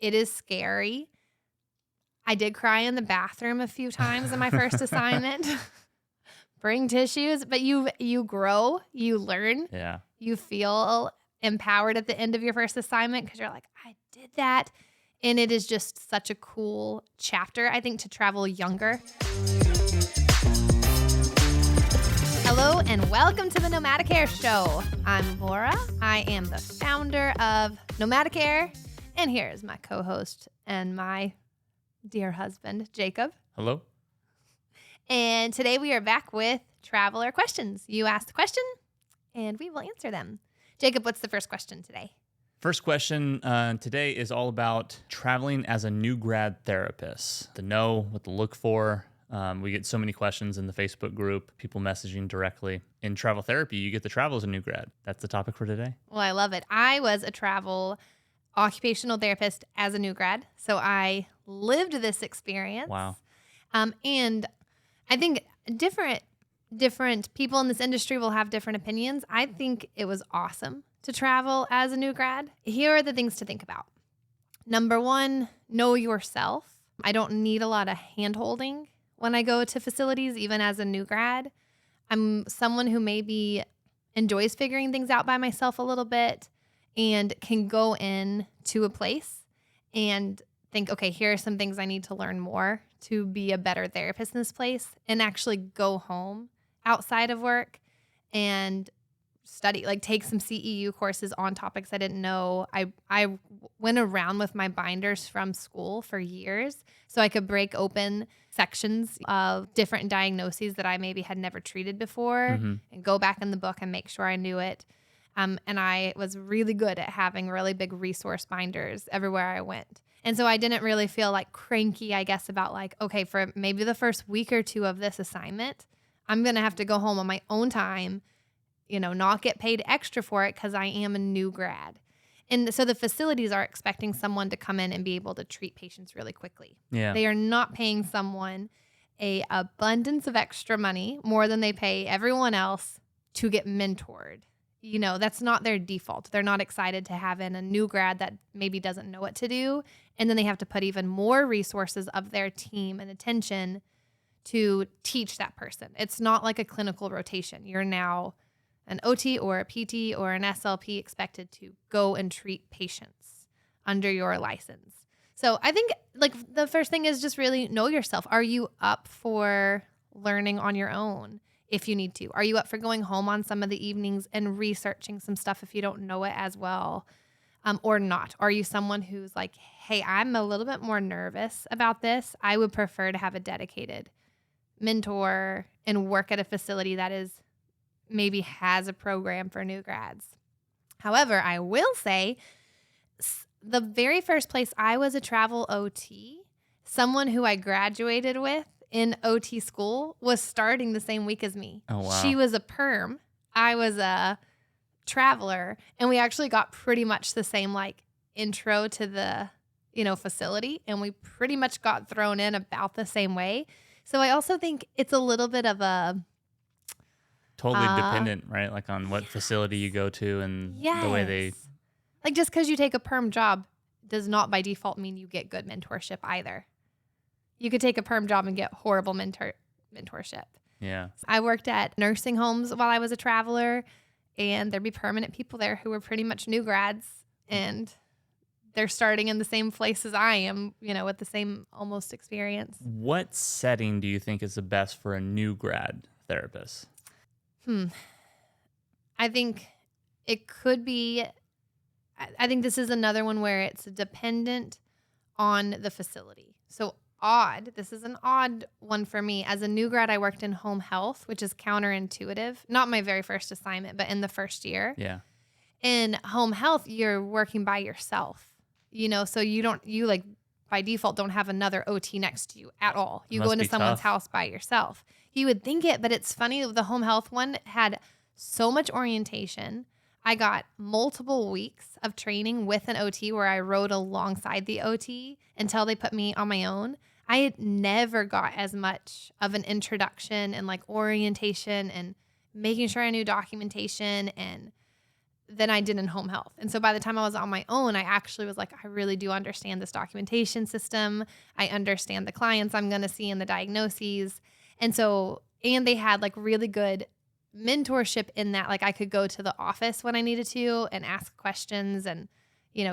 It is scary. I did cry in the bathroom a few times in my first assignment. Bring tissues, but you grow, you learn. Yeah. You feel empowered at the end of your first assignment because you're like, I did that. And it is just such a cool chapter, I think, to travel younger. Hello and welcome to the Nomadicare Show. I'm Laura. I am the founder of Nomadicare. And here is my co-host and my dear husband, Jacob. Hello. And today we are back with traveler questions. You asked the question and we will answer them. Jacob, what's the first question today? First question today is all about traveling as a new grad therapist. To know what to look for. We get so many questions in the Facebook group, people messaging directly. In travel therapy, you get to travel as a new grad. That's the topic for today. Well, I love it. I was a travel occupational therapist as a new grad, so I lived this experience. Wow. And I think different people in this industry will have different opinions. I think it was awesome to travel as a new grad. Here are the things to think about. Number one, know yourself. I don't need a lot of hand-holding when I go to facilities, even as a new grad. I'm someone who maybe enjoys figuring things out by myself a little bit and can go in to a place and think, okay, here are some things I need to learn more to be a better therapist in this place, and actually go home outside of work and study, like take some CEU courses on topics I didn't know. I went around with my binders from school for years so I could break open sections of different diagnoses that I maybe had never treated before and go back in the book and make sure I knew it. And I was really good at having really big resource binders everywhere I went. And so I didn't really feel like cranky, I guess, about like, okay, for maybe the first week or two of this assignment, I'm going to have to go home on my own time, not get paid extra for it because I am a new grad. And so the facilities are expecting someone to come in and be able to treat patients really quickly. Yeah. They are not paying someone a abundance of extra money, more than they pay everyone else, to get mentored. That's not their default. They're not excited to have in a new grad that maybe doesn't know what to do. And then they have to put even more resources of their team and attention to teach that person. It's not like a clinical rotation. You're now an OT or a PT or an SLP expected to go and treat patients under your license. So I think the first thing is just really know yourself. Are you up for learning on your own if you need to? Are you up for going home on some of the evenings and researching some stuff if you don't know it as well, or not? Are you someone who's like, hey, I'm a little bit more nervous about this. I would prefer to have a dedicated mentor and work at a facility that is maybe has a program for new grads. However, I will say the very first place I was a travel OT, someone who I graduated with in OT school was starting the same week as me. Oh, wow. She was a perm. I was a traveler. And we actually got pretty much the same intro to the, facility. And we pretty much got thrown in about the same way. So I also think it's a little bit of a totally dependent, right? Like on what facility you go to and the way they... just because you take a perm job does not by default mean you get good mentorship either. You could take a perm job and get horrible mentorship. Yeah. I worked at nursing homes while I was a traveler, and there'd be permanent people there who were pretty much new grads, and they're starting in the same place as I am, with the same almost experience. What setting do you think is the best for a new grad therapist? I think it could be, I think this is another one where it's dependent on the facility. So this is an odd one for me. As a new grad, I worked in home health, which is counterintuitive. Not my very first assignment, but in the first year. Yeah. In home health, you're working by yourself, so you by default don't have another OT next to you at all. You go into someone's house by yourself. You would think it, but it's funny. The home health one had so much orientation. I got multiple weeks of training with an OT where I rode alongside the OT until they put me on my own. I had never got as much of an introduction and orientation and making sure I knew documentation and than I did in home health. And so by the time I was on my own, I actually was like, I really do understand this documentation system. I understand the clients I'm going to see and the diagnoses. And so, and they had like really good mentorship in that, like I could go to the office when I needed to and ask questions and,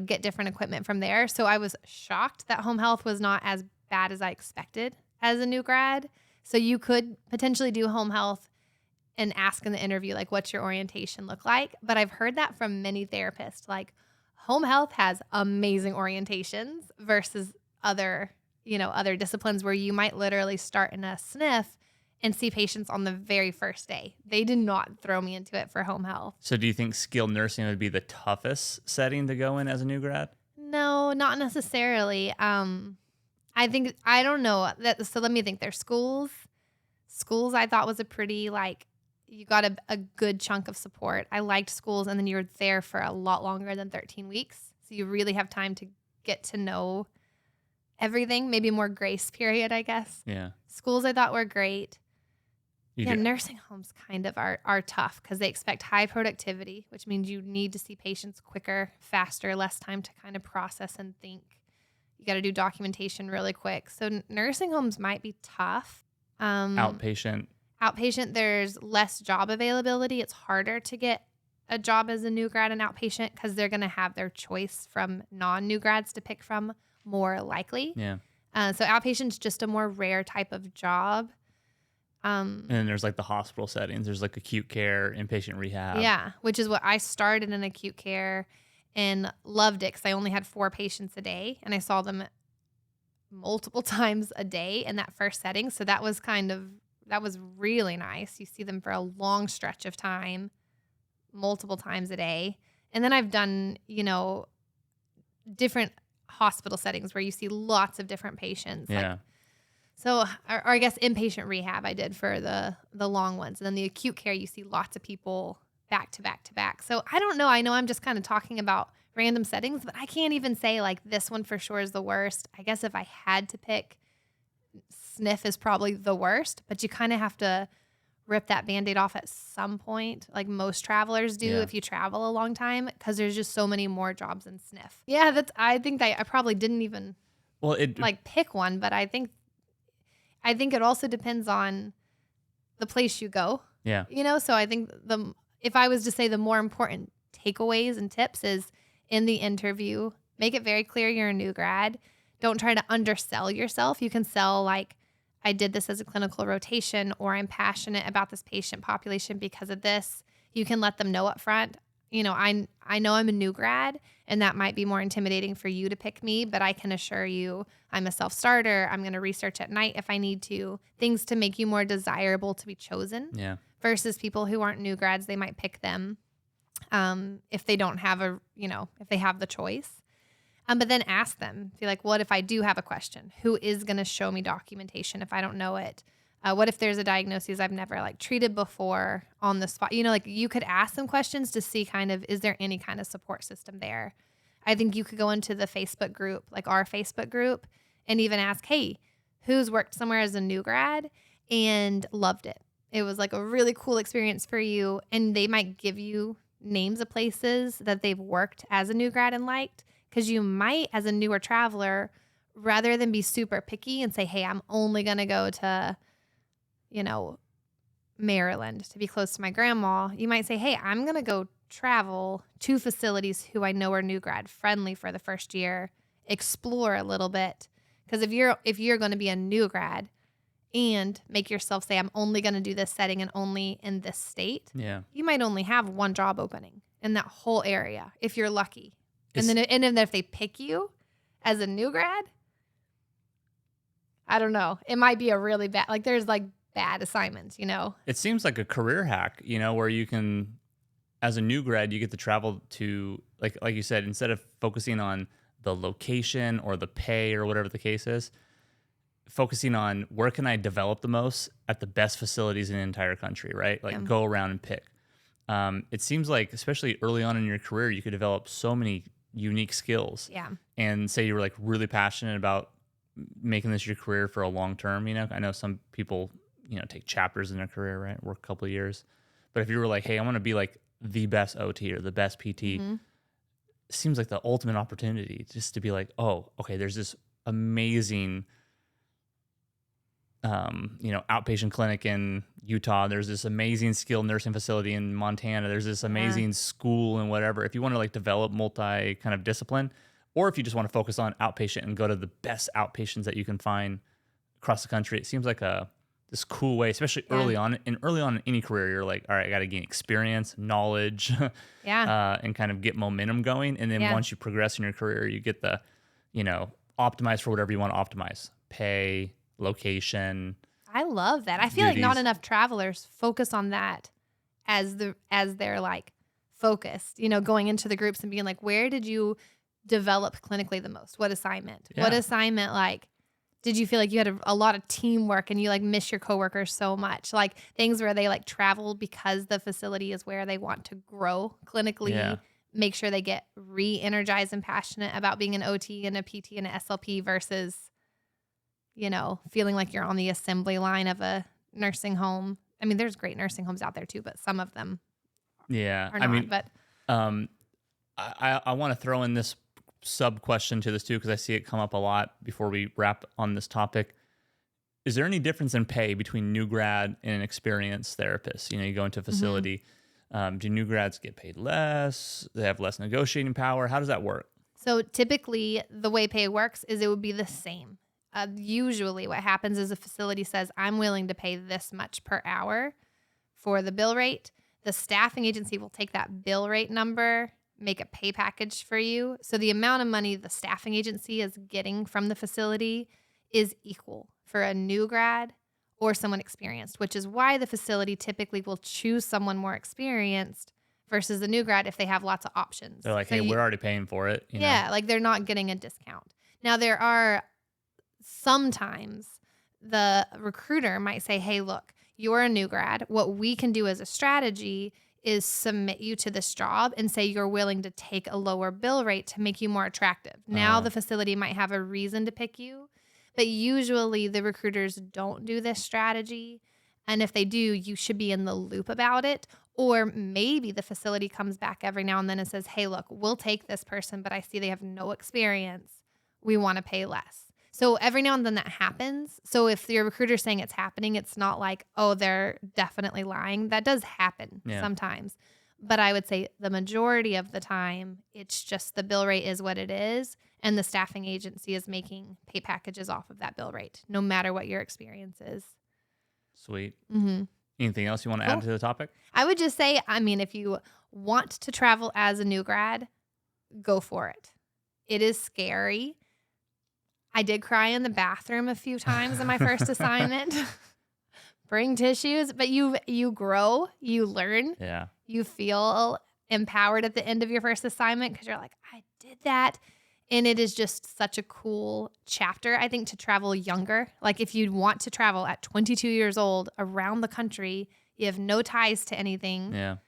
get different equipment from there. So I was shocked that home health was not as bad as I expected as a new grad. So you could potentially do home health and ask in the interview, like, what's your orientation look like? But I've heard that from many therapists, like home health has amazing orientations versus other disciplines where you might literally start in a SNF and see patients on the very first day. They did not throw me into it for home health. So do you think skilled nursing would be the toughest setting to go in as a new grad? No, not necessarily. I don't know. So let me think. There's schools. Schools I thought was a pretty you got a good chunk of support. I liked schools, and then you were there for a lot longer than 13 weeks. So you really have time to get to know everything, maybe more grace period, I guess. Yeah. Schools I thought were great. Nursing homes kind of are tough because they expect high productivity, which means you need to see patients quicker, faster, less time to kind of process and think. You got to do documentation really quick. So nursing homes might be tough. Outpatient, there's less job availability. It's harder to get a job as a new grad in outpatient because they're going to have their choice from non-new grads to pick from more likely. Yeah. So outpatient's just a more rare type of job. And then there's like the hospital settings. There's like acute care, inpatient rehab. Yeah, which is what I started in acute care and loved it because I only had 4 patients a day and I saw them multiple times a day in that first setting. So that was really nice. You see them for a long stretch of time, multiple times a day. And then I've done, different hospital settings where you see lots of different patients. Yeah. Or I guess inpatient rehab I did for the long ones. And then the acute care, you see lots of people back to back to back. So I don't know. I know I'm just kind of talking about random settings, but I can't even say like this one for sure is the worst. I guess if I had to pick, SNF is probably the worst, but you kind of have to rip that Band-Aid off at some point, like most travelers do if you travel a long time, because there's just so many more jobs in SNF. Yeah, I think that I probably didn't even pick one, but I think it also depends on the place you go. Yeah. So I think if I was to say the more important takeaways and tips is in the interview, make it very clear you're a new grad. Don't try to undersell yourself. You can sell like, I did this as a clinical rotation, or I'm passionate about this patient population because of this. You can let them know up front. I know I'm a new grad, and that might be more intimidating for you to pick me, but I can assure you I'm a self-starter. I'm going to research at night if I need to. Things to make you more desirable to be chosen. Yeah. Versus people who aren't new grads, they might pick them if they don't have if they have the choice. But then ask them, be like, what if I do have a question? Who is going to show me documentation if I don't know it? What if there's a diagnosis I've never treated before on the spot? You could ask them questions to see kind of, is there any kind of support system there? I think you could go into the Facebook group, like our Facebook group, and even ask, hey, who's worked somewhere as a new grad and loved it? It was like a really cool experience for you. And they might give you names of places that they've worked as a new grad and liked. Because you might, as a newer traveler, rather than be super picky and say, hey, I'm only going to go to, Maryland to be close to my grandma, you might say, hey, I'm going to go travel to facilities who I know are new grad friendly for the first year, explore a little bit. Because if you're going to be a new grad and make yourself say, I'm only going to do this setting and only in this state, you might only have one job opening in that whole area if you're lucky. And then if they pick you as a new grad, I don't know. It might be a really bad, there's bad assignments, It seems like a career hack, where you can, as a new grad, you get to travel to, like you said, instead of focusing on the location or the pay or whatever the case is, focusing on where can I develop the most at the best facilities in the entire country, right? Go around and pick. It seems like, especially early on in your career, you could develop so many unique skills. Yeah. And say you were really passionate about making this your career for a long term, I know some people, take chapters in their career, right? Work a couple of years. But if you were like, hey, I want to be the best OT or the best PT, seems like the ultimate opportunity just to be like, oh, okay, there's this amazing, outpatient clinic in Utah. There's this amazing skilled nursing facility in Montana. There's this amazing school and whatever. If you want to like develop multi kind of discipline, or if you just want to focus on outpatient and go to the best outpatients that you can find across the country, it seems like this cool way, especially early on. And early on in any career, you're like, all right, I got to gain experience, knowledge, and kind of get momentum going. And then once you progress in your career, you get the, optimize for whatever you want to optimize, pay, location. I love that. I feel like not enough travelers focus on that as their like focused, going into the groups and being like, where did you develop clinically the most? What assignment? Yeah. What assignment like did you feel like you had a lot of teamwork and you like miss your coworkers so much? Like things where they like travel because the facility is where they want to grow clinically, make sure they get re-energized and passionate about being an OT and a PT and an SLP versus, feeling like you're on the assembly line of a nursing home. I mean, there's great nursing homes out there too, but some of them are not. I want to throw in this sub question to this too, because I see it come up a lot before we wrap on this topic. Is there any difference in pay between new grad and an experienced therapist? You go into a facility, do new grads get paid less? They have less negotiating power? How does that work? So typically the way pay works is it would be the same. Usually what happens is a facility says, I'm willing to pay this much per hour for the bill rate. The staffing agency will take that bill rate number, make a pay package for you. So the amount of money the staffing agency is getting from the facility is equal for a new grad or someone experienced, which is why the facility typically will choose someone more experienced versus the new grad if they have lots of options. They're like, hey, we're already paying for it. Like they're not getting a discount. Now there are sometimes the recruiter might say, hey, look, you're a new grad. What we can do as a strategy is submit you to this job and say you're willing to take a lower bill rate to make you more attractive. Now the facility might have a reason to pick you, but usually the recruiters don't do this strategy. And if they do, you should be in the loop about it. Or maybe the facility comes back every now and then and says, hey, look, we'll take this person, but I see they have no experience. We want to pay less. So every now and then that happens. So if your recruiter's saying it's happening, it's not like, oh, they're definitely lying. That does happen sometimes. But I would say the majority of the time, it's just the bill rate is what it is. And the staffing agency is making pay packages off of that bill rate, no matter what your experience is. Sweet. Anything else you want to add to the topic? I would just say, if you want to travel as a new grad, go for it. It is scary. I did cry in the bathroom a few times in my first assignment. Bring tissues, but you grow, you learn. Yeah. You feel empowered at the end of your first assignment because you're like, I did that. And it is just such a cool chapter, I think, to travel younger. Like if you want to travel at 22 years old around the country, you have no ties to anything. Yeah.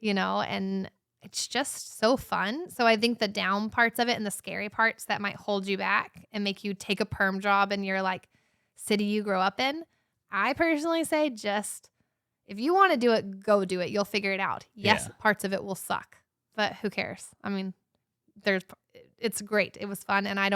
And it's just so fun. So I think the down parts of it and the scary parts that might hold you back and make you take a perm job in your like city you grow up in, I personally say just if you want to do it, go do it. You'll figure it out. Yes, parts of it will suck, but who cares? It's great. It was fun. And I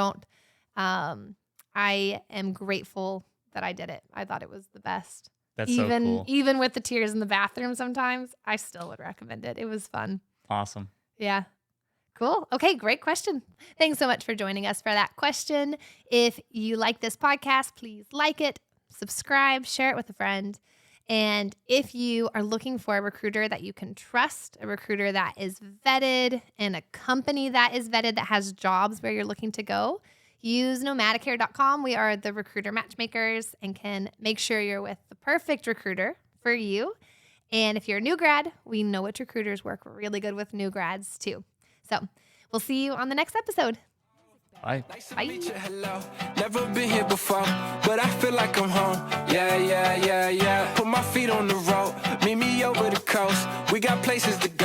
am grateful that I did it. I thought it was the best. That's so cool. Even with the tears in the bathroom sometimes, I still would recommend it. It was fun. Awesome. Yeah. Cool. Okay, great question. Thanks so much for joining us for that question. If you like this podcast, please like it, subscribe, share it with a friend. And if you are looking for a recruiter that you can trust, a recruiter that is vetted, and a company that is vetted that has jobs where you're looking to go, use Nomadicare.com. We are the recruiter matchmakers and can make sure you're with the perfect recruiter for you. And if you're a new grad, we know which recruiters work really good with new grads too. So we'll see you on the next episode. Bye. Bye. Hello. Never been here before, but I feel like I'm home. Yeah. Put my feet on the road, meet me over the coast. We got places to go.